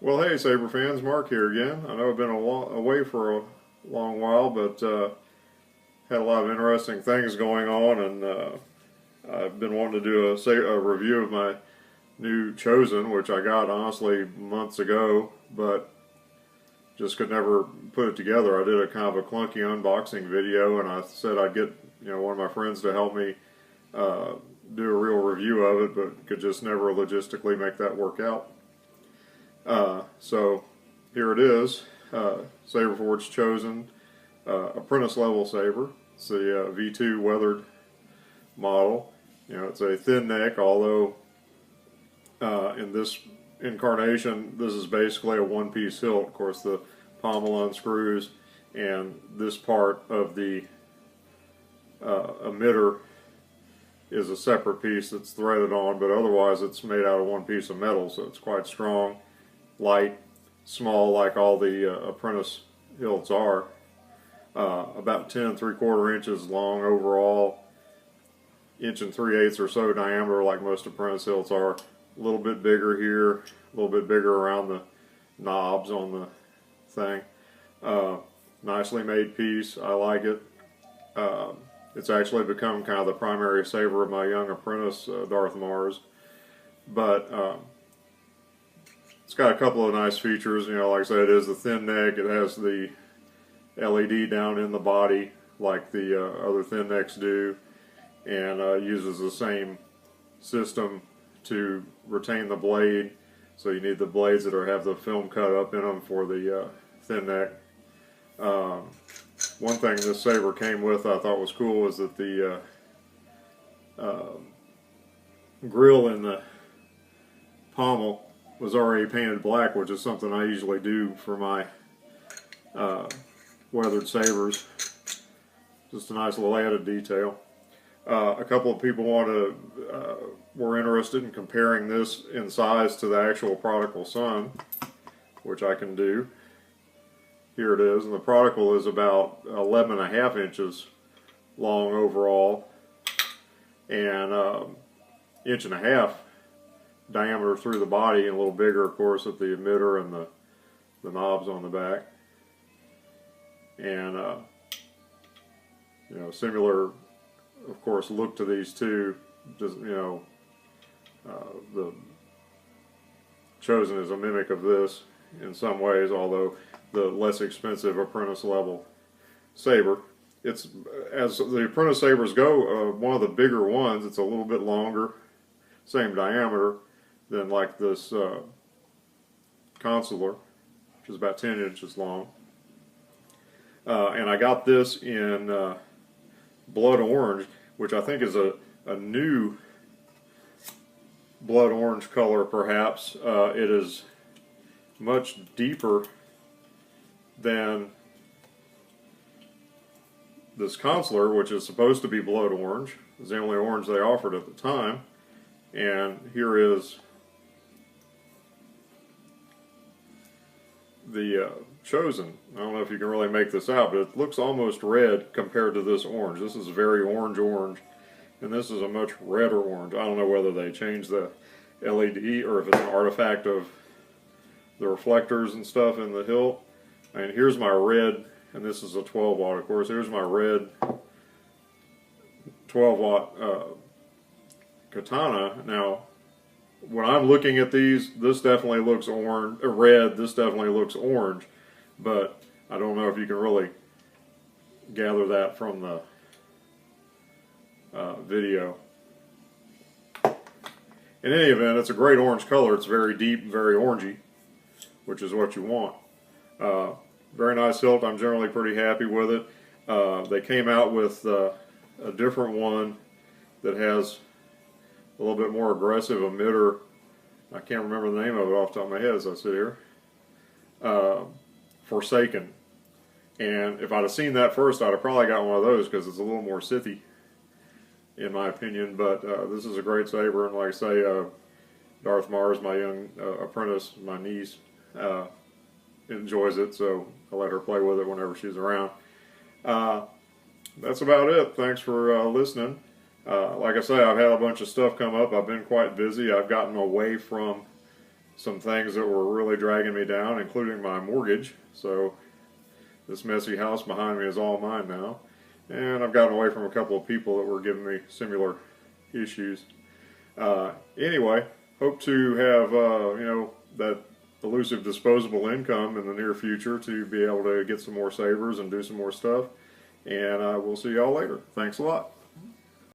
Well, hey, Saber fans, Mark here again. I know I've been away for a long while, but had a lot of interesting things going on, and I've been wanting to do a review of my new Chosen, which I got honestly months ago, but just could never put it together. I did a kind of a clunky unboxing video, and I said I'd get one of my friends to help me do a real review of it, but could just never logistically make that work out. So here it is, Saberforge Chosen, apprentice level saber. It's the V2 weathered model. It's a thin neck, although in this incarnation this is basically a one-piece hilt. Of course, the pommel unscrews, and this part of the emitter is a separate piece that's threaded on, but otherwise it's made out of one piece of metal, so it's quite strong, light, small, like all the apprentice hilts are. About 10 3/4 inches long overall, 1 3/8 or so diameter, like most apprentice hilts are. A little bit bigger here, a little bit bigger around the knobs on the thing. Nicely made piece. I like it. It's actually become kind of the primary saber of my young apprentice, Darth Mars. But it's got a couple of nice features. Like I said, it is the thin neck. It has the LED down in the body like the other thin necks do, and uses the same system to retain the blade. So you need the blades that have the film cut up in them for the thin neck. One thing this saber came with I thought was cool was that the grill in the pommel was already painted black, which is something I usually do for my weathered sabers. Just a nice little added detail. A couple of people were interested in comparing this in size to the actual Prodigal Son, which I can do. Here it is, and the Prodigal is about 11.5 inches long overall, and 1.5 inches diameter through the body, and a little bigger, of course, at the emitter and the knobs on the back. And similar, of course, look to these two. Just the Chosen is a mimic of this in some ways, although the less expensive apprentice level saber. It's, as the apprentice sabers go, one of the bigger ones. It's a little bit longer, same diameter than like this consular, which is about 10 inches long. And I got this in blood orange, which I think is a new blood orange color, perhaps. It is much deeper than this consular, which is supposed to be blood orange. It's the only orange they offered at the time. And here is the Chosen. I don't know if you can really make this out, but it looks almost red compared to this orange. This is very orange, and this is a much redder orange. I don't know whether they changed the LED or if it's an artifact of the reflectors and stuff in the hilt. And here's my red, and this is a 12 watt, of course. Here's my red 12 watt katana. Now, when I'm looking at these, this definitely looks red. This definitely looks orange, but I don't know if you can really gather that from the video. In any event, it's a great orange color. It's very deep, very orangey, which is what you want. Very nice hilt. I'm generally pretty happy with it. They came out with a different one that has a little bit more aggressive emitter. I can't remember the name of it off the top of my head as I sit here. Forsaken. And if I'd have seen that first, I'd have probably got one of those because it's a little more Sithy, in my opinion. But this is a great saber, and like I say, Darth Mars, my young apprentice, my niece, enjoys it, so I let her play with it whenever she's around. That's about it. Thanks for listening. Like I say, I've had a bunch of stuff come up. I've been quite busy. I've gotten away from some things that were really dragging me down, including my mortgage. So this messy house behind me is all mine now. And I've gotten away from a couple of people that were giving me similar issues. Anyway, hope to have that elusive disposable income in the near future to be able to get some more savers and do some more stuff. And we'll see y'all later. Thanks a lot.